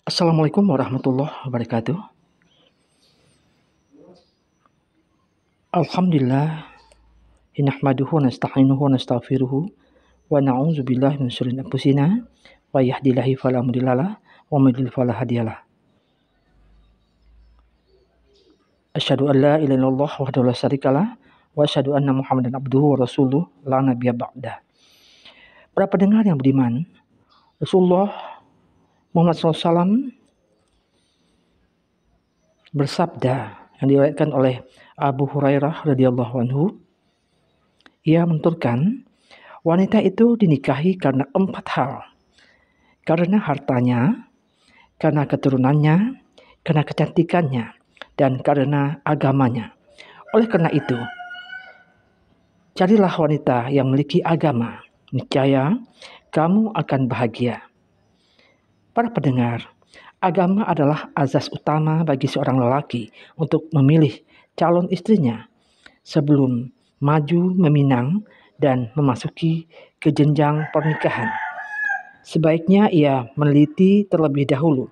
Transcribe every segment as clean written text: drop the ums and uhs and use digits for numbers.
Assalamualaikum warahmatullahi wabarakatuh. Alhamdulillah, nahmaduhu wa nasta'inuhu wa nastaghfiruhu wa na'udzu billahi min syururi anfusina wa yahdihillahu fala mudhillalah wa may yudlil fala hadiyalah. Asyhadu an la ilaha illallah wahdahu la syarikalah wa asyhadu anna Muhammadan abduhu wa rasuluh la nabiyya ba'dah. Para pendengar yang beriman, Rasulullah Muhammad SAW bersabda yang diriwayatkan oleh Abu Hurairah radhiyallahu anhu, ia menuturkan, wanita itu dinikahi karena 4 hal. Karena hartanya, karena keturunannya, karena kecantikannya, dan karena agamanya. Oleh karena itu, carilah wanita yang memiliki agama, niscaya kamu akan bahagia. Para pendengar, agama adalah azas utama bagi seorang lelaki untuk memilih calon istrinya sebelum maju meminang dan memasuki ke jenjang pernikahan. Sebaiknya ia meneliti terlebih dahulu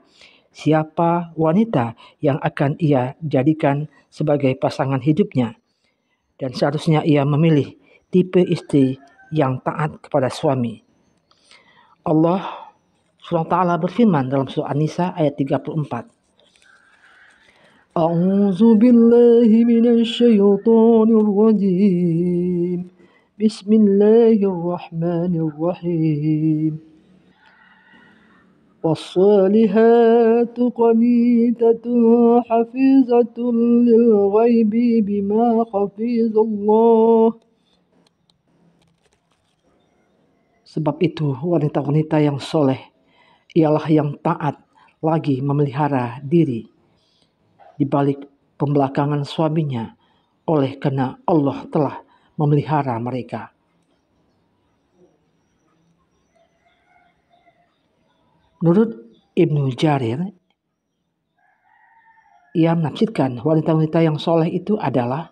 siapa wanita yang akan ia jadikan sebagai pasangan hidupnya, dan seharusnya ia memilih tipe istri yang taat kepada suami. Allah SWT berfirman dalam surah An-Nisa ayat 34. A'udzu billahi minasy syaithanir rajim. Bismillahirrahmanirrahim. Was-salihatu qanitatun hafizatun lil ghaibi bima hafizallah. Sebab itu wanita-wanita yang soleh ialah yang taat lagi memelihara diri di balik pembelakangan suaminya, oleh karena Allah telah memelihara mereka. Menurut Ibnu Jarir, ia menafsirkan wanita-wanita yang soleh itu adalah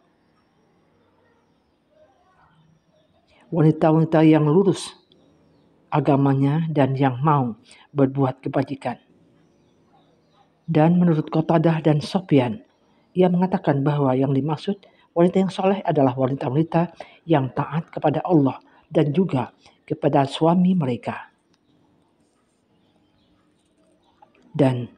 wanita-wanita yang lurus agamanya dan yang mau berbuat kebajikan. Dan menurut Qatadah dan Sofyan, ia mengatakan bahwa yang dimaksud wanita yang soleh adalah wanita-wanita yang taat kepada Allah dan juga kepada suami mereka. Dan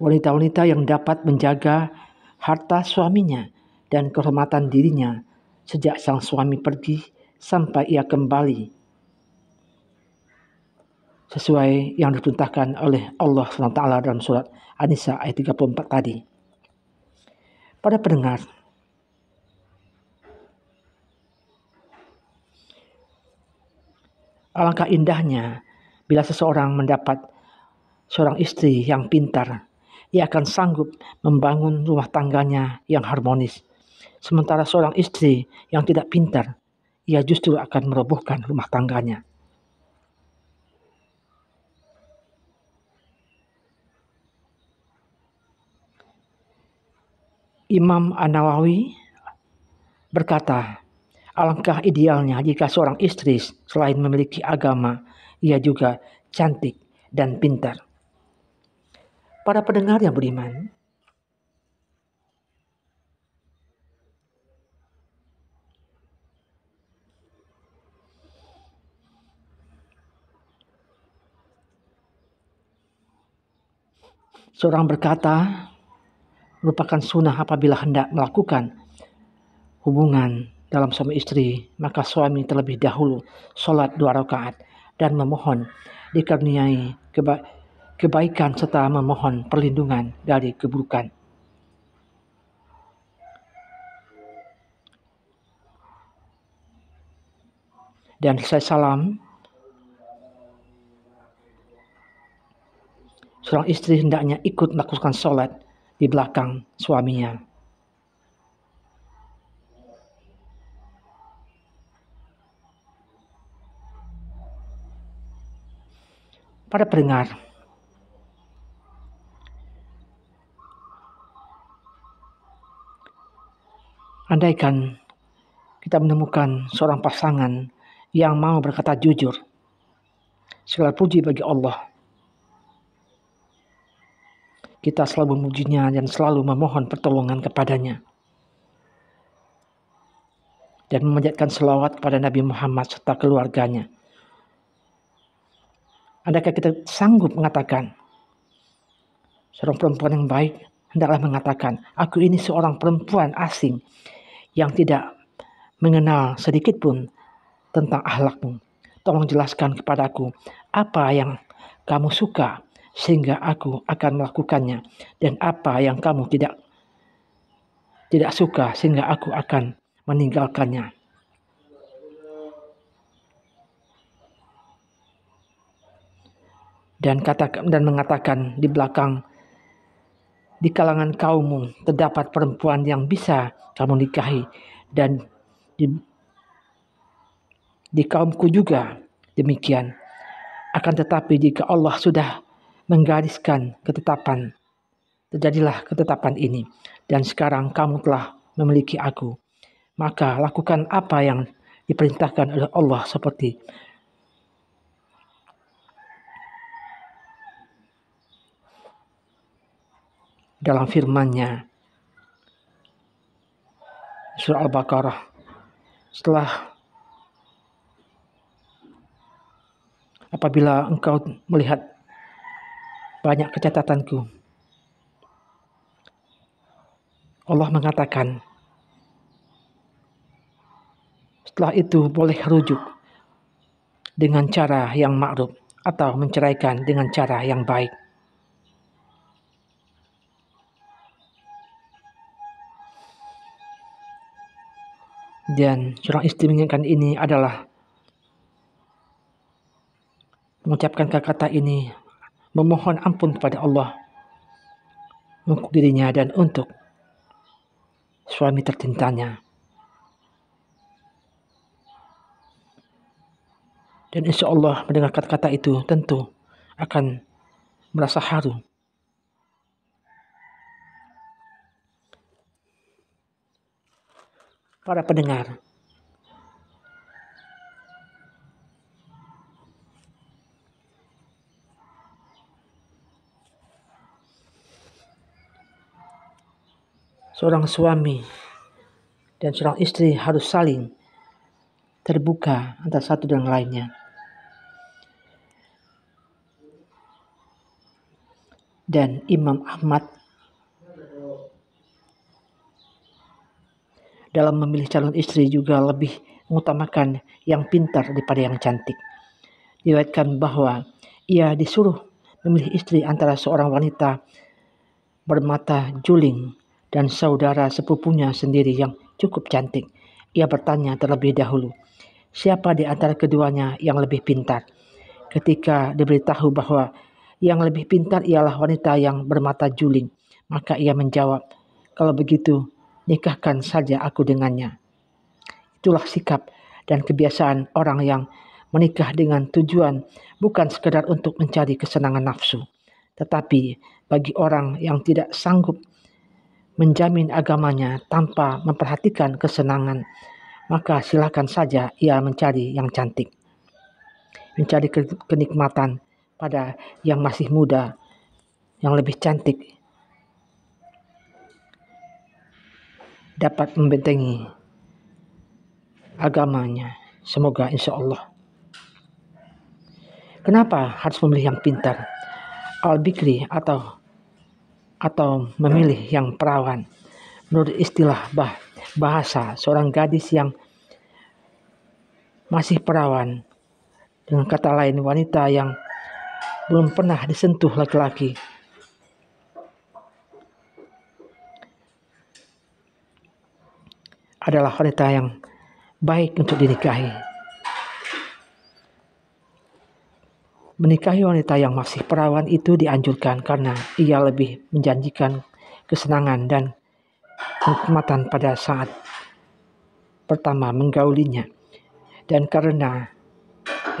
wanita-wanita yang dapat menjaga harta suaminya dan kehormatan dirinya sejak sang suami pergi sampai ia kembali, sesuai yang diperintahkan oleh Allah SWT dalam surat An-Nisa ayat 34 tadi. Pada pendengar, alangkah indahnya bila seseorang mendapat seorang istri yang pintar. Ia akan sanggup membangun rumah tangganya yang harmonis. Sementara seorang istri yang tidak pintar, ia justru akan merobohkan rumah tangganya. Imam An-Nawawi berkata, alangkah idealnya jika seorang istri selain memiliki agama, ia juga cantik dan pintar. Para pendengar yang beriman, seorang berkata, merupakan sunnah apabila hendak melakukan hubungan dalam suami istri, maka suami terlebih dahulu sholat 2 rakaat dan memohon dikaruniai kebaikan serta memohon perlindungan dari keburukan. Dan selesai salam, seorang istri hendaknya ikut melakukan sholat di belakang suaminya. Para pendengar, andaikan kita menemukan seorang pasangan yang mau berkata jujur, segala puji bagi Allah. kita selalu memujinya dan selalu memohon pertolongan kepadanya. Dan memanjatkan selawat kepada Nabi Muhammad serta keluarganya. Adakah kita sanggup mengatakan, seorang perempuan yang baik hendaklah mengatakan, aku ini seorang perempuan asing yang tidak mengenal sedikit pun tentang akhlakmu. Tolong jelaskan kepadaku apa yang kamu suka sehingga aku akan melakukannya, dan apa yang kamu tidak suka sehingga aku akan meninggalkannya. Dan mengatakan di belakang, di kalangan kaummu terdapat perempuan yang bisa kamu nikahi, dan di kaumku juga demikian. Akan tetapi jika Allah sudah menggariskan ketetapan, terjadilah ketetapan ini, dan sekarang kamu telah memiliki aku, maka lakukan apa yang diperintahkan oleh Allah seperti dalam firman-Nya surah Al-Baqarah, setelah apabila engkau melihat banyak kecatatanku, Allah mengatakan setelah itu boleh rujuk dengan cara yang ma'ruf atau menceraikan dengan cara yang baik. Dan seorang istri menginginkan ini adalah mengucapkan kata-kata ini, memohon ampun kepada Allah untuk dirinya dan untuk suami tercintanya. Dan insya Allah mendengar kata-kata itu tentu akan merasa haru. Para pendengar, seorang suami dan seorang istri harus saling terbuka antara satu dan lainnya. Dan Imam Ahmad dalam memilih calon istri juga lebih mengutamakan yang pintar daripada yang cantik. Diriwayatkan bahwa ia disuruh memilih istri antara seorang wanita bermata juling dan saudara sepupunya sendiri yang cukup cantik. Ia bertanya terlebih dahulu, siapa di antara keduanya yang lebih pintar? Ketika diberitahu bahwa yang lebih pintar ialah wanita yang bermata juling, maka ia menjawab, kalau begitu nikahkan saja aku dengannya. Itulah sikap dan kebiasaan orang yang menikah dengan tujuan bukan sekedar untuk mencari kesenangan nafsu, tetapi bagi orang yang tidak sanggup menjamin agamanya tanpa memperhatikan kesenangan, maka silakan saja ia mencari yang cantik, mencari kenikmatan pada yang masih muda, yang lebih cantik, dapat membentengi agamanya. Semoga insya Allah. Kenapa harus memilih yang pintar? Al-Bikri atau memilih yang perawan. Menurut istilah bahasa, seorang gadis yang masih perawan, dengan kata lain wanita yang belum pernah disentuh laki-laki, adalah wanita yang baik untuk dinikahi. Menikahi wanita yang masih perawan itu dianjurkan karena ia lebih menjanjikan kesenangan dan kenikmatan pada saat pertama menggaulinya. Dan karena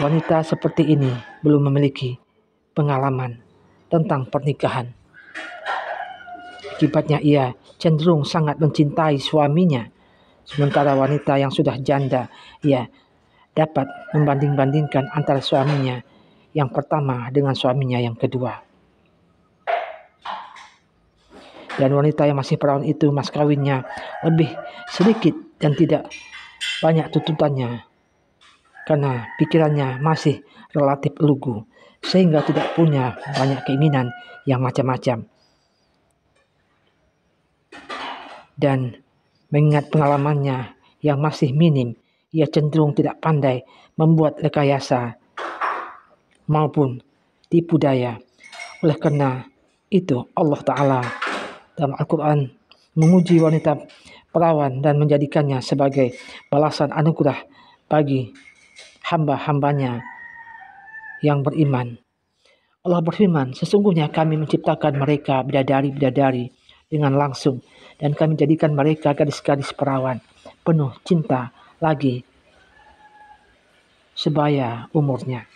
wanita seperti ini belum memiliki pengalaman tentang pernikahan, akibatnya ia cenderung sangat mencintai suaminya. Sementara wanita yang sudah janda, ia dapat membanding-bandingkan antara suaminya yang pertama dengan suaminya yang kedua. Dan wanita yang masih perawan itu mas kawinnya lebih sedikit dan tidak banyak tuntutannya karena pikirannya masih relatif lugu sehingga tidak punya banyak keinginan yang macam-macam. Dan mengingat pengalamannya yang masih minim, ia cenderung tidak pandai membuat rekayasa maupun tipu daya. Oleh karena itu Allah Ta'ala dalam Al-Quran memuji wanita perawan dan menjadikannya sebagai balasan anugerah bagi hamba-hambanya yang beriman. Allah berfirman, sesungguhnya kami menciptakan mereka bidadari-bidadari dengan langsung dan kami jadikan mereka gadis-gadis perawan penuh cinta lagi sebaya umurnya.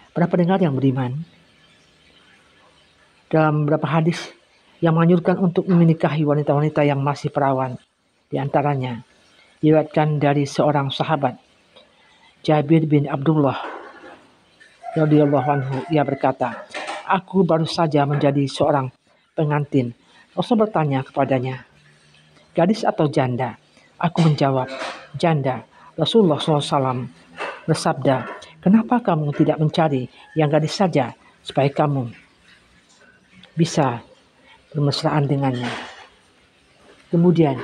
Para pendengar yang beriman, dalam beberapa hadis yang menganjurkan untuk menikahi wanita-wanita yang masih perawan. Di antaranya, diriwayatkan dari seorang sahabat, Jabir bin Abdullah radhiyallahu anhu, ia berkata, aku baru saja menjadi seorang pengantin. Rasul bertanya kepadanya, gadis atau janda? Aku menjawab, janda. Rasulullah SAW bersabda, kenapa kamu tidak mencari yang gadis saja supaya kamu bisa bermesraan dengannya? Kemudian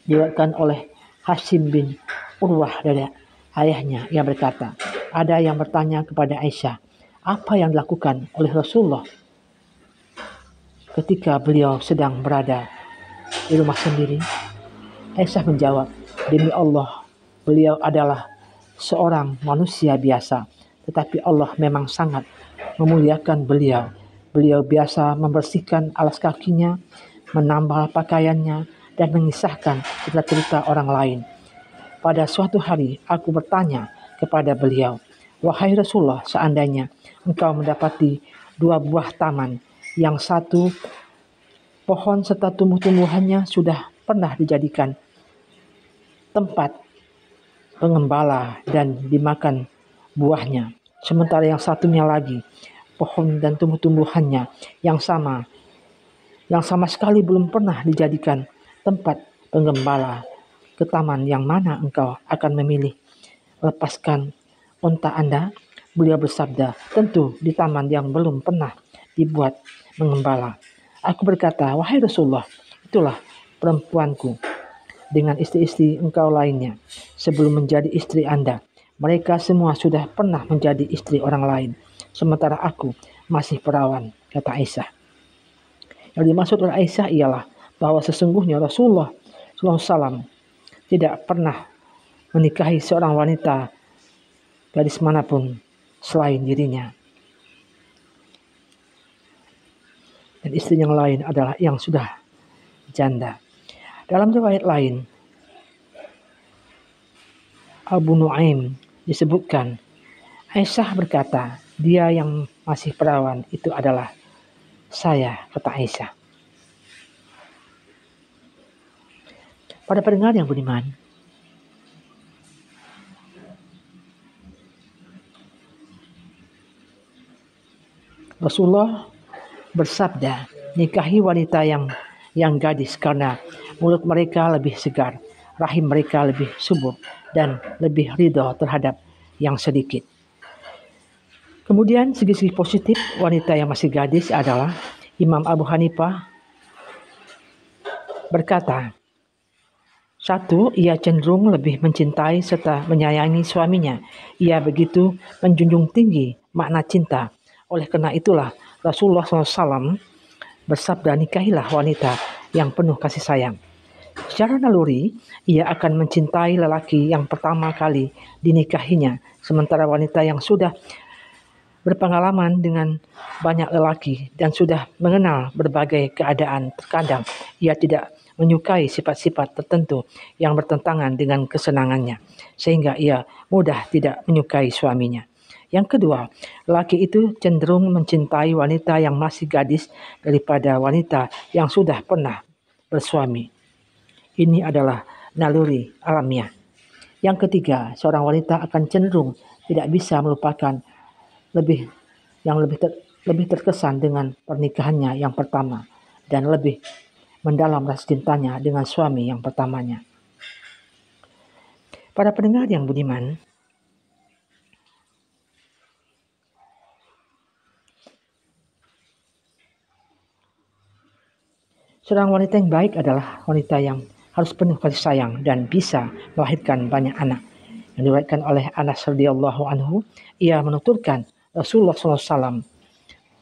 diriwayatkan oleh Hashim bin Urwah dari ayahnya, ia berkata, ada yang bertanya kepada Aisyah, apa yang dilakukan oleh Rasulullah ketika beliau sedang berada di rumah sendiri? Aisyah menjawab, demi Allah, beliau adalah seorang manusia biasa, tetapi Allah memang sangat memuliakan beliau. Beliau biasa membersihkan alas kakinya, menambal pakaiannya, dan mengisahkan cerita-cerita orang lain. Pada suatu hari, aku bertanya kepada beliau, wahai Rasulullah, seandainya engkau mendapati 2 buah taman, yang satu pohon serta tumbuh-tumbuhannya sudah pernah dijadikan tempat pengembala dan dimakan buahnya, sementara yang satunya lagi pohon dan tumbuh-tumbuhannya yang sama sekali belum pernah dijadikan tempat penggembala, ke taman yang mana engkau akan memilih? Lepaskan unta Anda? Beliau bersabda, tentu di taman yang belum pernah dibuat mengembala. Aku berkata, wahai Rasulullah, itulah perempuanku dengan istri-istri engkau lainnya sebelum menjadi istri Anda. Mereka semua sudah pernah menjadi istri orang lain, sementara aku masih perawan, kata Aisyah. Yang dimaksud oleh Aisyah ialah bahwa sesungguhnya Rasulullah SAW tidak pernah menikahi seorang wanita gadis manapun selain dirinya. Dan istri yang lain adalah yang sudah janda. Dalam riwayat lain, Abu Nuaim disebutkan, Aisyah berkata, dia yang masih perawan itu adalah saya, kata Aisyah. Pada pendengar yang beriman, Rasulullah bersabda, nikahi wanita yang gadis karena mulut mereka lebih segar, rahim mereka lebih subur, dan lebih ridho terhadap yang sedikit. Kemudian segi-segi positif wanita yang masih gadis adalah Imam Abu Hanifah berkata, 1. Ia cenderung lebih mencintai serta menyayangi suaminya. Ia begitu menjunjung tinggi makna cinta. Oleh karena itulah Rasulullah SAW bersabda, nikahilah wanita yang penuh kasih sayang. Secara naluri, ia akan mencintai lelaki yang pertama kali dinikahinya, sementara wanita yang sudah berpengalaman dengan banyak lelaki dan sudah mengenal berbagai keadaan, terkadang ia tidak menyukai sifat-sifat tertentu yang bertentangan dengan kesenangannya, sehingga ia mudah tidak menyukai suaminya. Yang kedua, lelaki itu cenderung mencintai wanita yang masih gadis daripada wanita yang sudah pernah bersuami. Ini adalah naluri alamiah. Yang ketiga, seorang wanita akan cenderung tidak bisa melupakan lebih terkesan dengan pernikahannya yang pertama dan lebih mendalam rasa cintanya dengan suami yang pertamanya. Para pendengar yang budiman, seorang wanita yang baik adalah wanita yang harus penuh kasih sayang dan bisa melahirkan banyak anak. Yang diriwayatkan oleh Anas radhiyallahu anhu, ia menuturkan Rasulullah SAW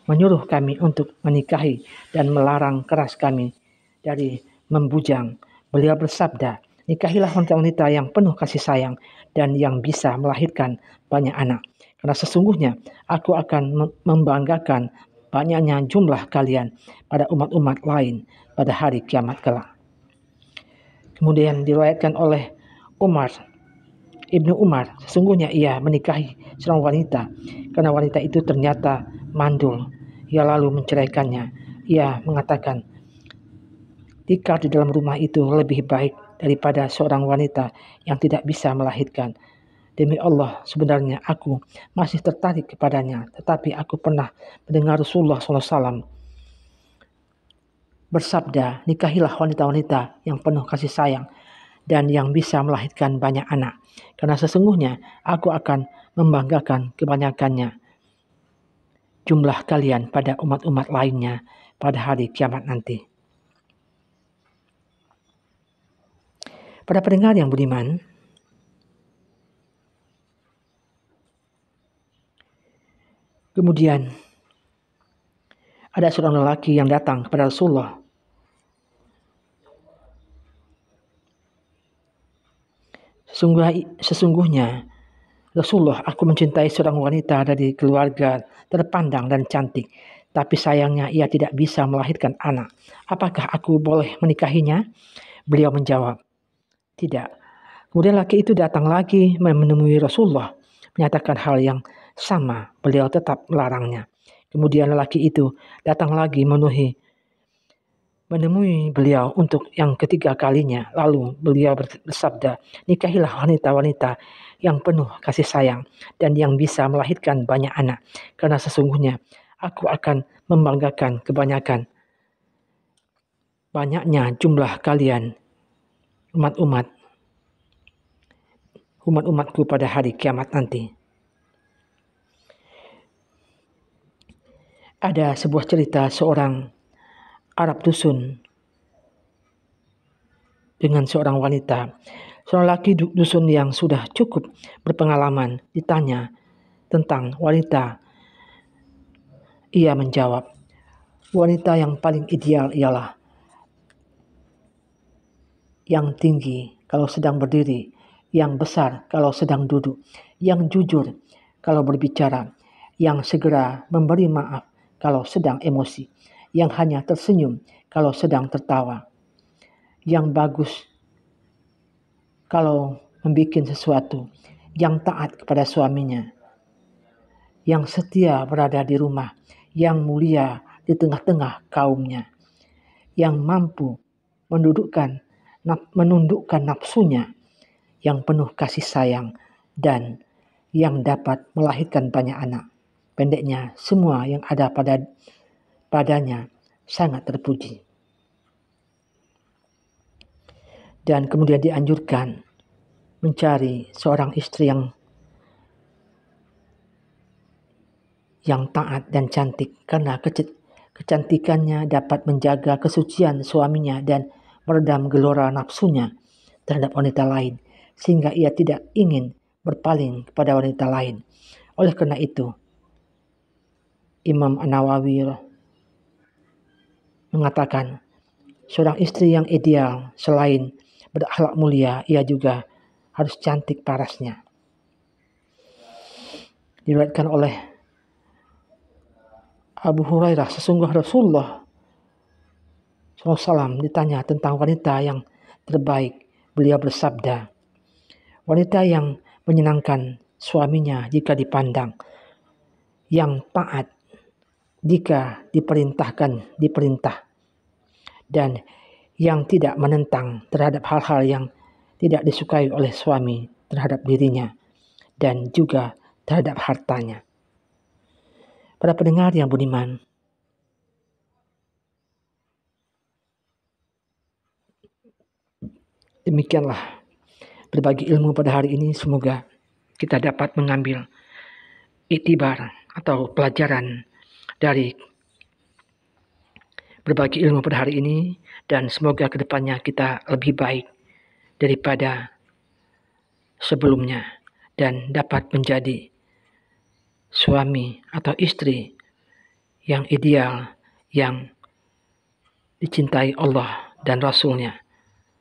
menyuruh kami untuk menikahi dan melarang keras kami dari membujang. Beliau bersabda, nikahilah wanita-wanita yang penuh kasih sayang dan yang bisa melahirkan banyak anak. Karena sesungguhnya aku akan membanggakan banyaknya jumlah kalian pada umat-umat lain pada hari kiamat kelak. Kemudian diriwayatkan oleh Ibnu Umar, sesungguhnya ia menikahi seorang wanita karena wanita itu ternyata mandul. Ia lalu menceraikannya. Ia mengatakan, tikar di dalam rumah itu lebih baik daripada seorang wanita yang tidak bisa melahirkan. Demi Allah, sebenarnya aku masih tertarik kepadanya, tetapi aku pernah mendengar Rasulullah SAW bersabda, nikahilah wanita-wanita yang penuh kasih sayang dan yang bisa melahirkan banyak anak. Karena sesungguhnya aku akan membanggakan kebanyakannya jumlah kalian pada umat-umat lainnya pada hari kiamat nanti. Pada pendengar yang budiman, kemudian ada seorang lelaki yang datang kepada Rasulullah. Sesungguhnya Rasulullah, aku mencintai seorang wanita dari keluarga terpandang dan cantik, tapi sayangnya ia tidak bisa melahirkan anak. Apakah aku boleh menikahinya? Beliau menjawab, tidak. Kemudian laki itu datang lagi menemui Rasulullah, menyatakan hal yang sama. Beliau tetap melarangnya. Kemudian lelaki itu datang lagi menemui beliau untuk yang ketiga kalinya. Lalu beliau bersabda, nikahilah wanita-wanita yang penuh kasih sayang dan yang bisa melahirkan banyak anak. Karena sesungguhnya aku akan membanggakan banyaknya jumlah kalian umat-umatku pada hari kiamat nanti. Ada sebuah cerita seorang Arab dusun dengan seorang wanita. Seorang laki dusun yang sudah cukup berpengalaman ditanya tentang wanita. Ia menjawab, wanita yang paling ideal ialah yang tinggi kalau sedang berdiri, yang besar kalau sedang duduk, yang jujur kalau berbicara, yang segera memberi maaf kalau sedang emosi, yang hanya tersenyum kalau sedang tertawa, yang bagus kalau membuat sesuatu, yang taat kepada suaminya, yang setia berada di rumah, yang mulia di tengah-tengah kaumnya, yang mampu menundukkan nafsunya, yang penuh kasih sayang, dan yang dapat melahirkan banyak anak. Pendeknya, semua yang ada padanya sangat terpuji. Dan kemudian dianjurkan mencari seorang istri yang taat dan cantik, karena kecantikannya dapat menjaga kesucian suaminya dan meredam gelora nafsunya terhadap wanita lain, sehingga ia tidak ingin berpaling kepada wanita lain. Oleh karena itu, Imam An-Nawawi mengatakan, seorang istri yang ideal selain berakhlak mulia, ia juga harus cantik parasnya. Diriwayatkan oleh Abu Hurairah, sesungguhnya Rasulullah SAW ditanya tentang wanita yang terbaik. Beliau bersabda, wanita yang menyenangkan suaminya jika dipandang, yang taat jika diperintah, dan yang tidak menentang terhadap hal-hal yang tidak disukai oleh suami terhadap dirinya dan juga terhadap hartanya. Para pendengar yang budiman, demikianlah berbagi ilmu pada hari ini. Semoga kita dapat mengambil iktibar atau pelajaran dari berbagi ilmu pada hari ini, dan semoga kedepannya kita lebih baik daripada sebelumnya dan dapat menjadi suami atau istri yang ideal, yang dicintai Allah dan Rasul-Nya,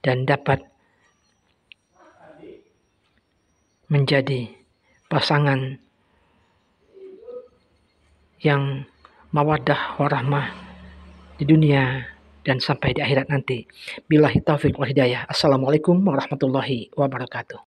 dan dapat menjadi pasangan yang mawaddah warahmah di dunia dan sampai di akhirat nanti. Billahi taufiq wal hidayah. Assalamualaikum warahmatullahi wabarakatuh.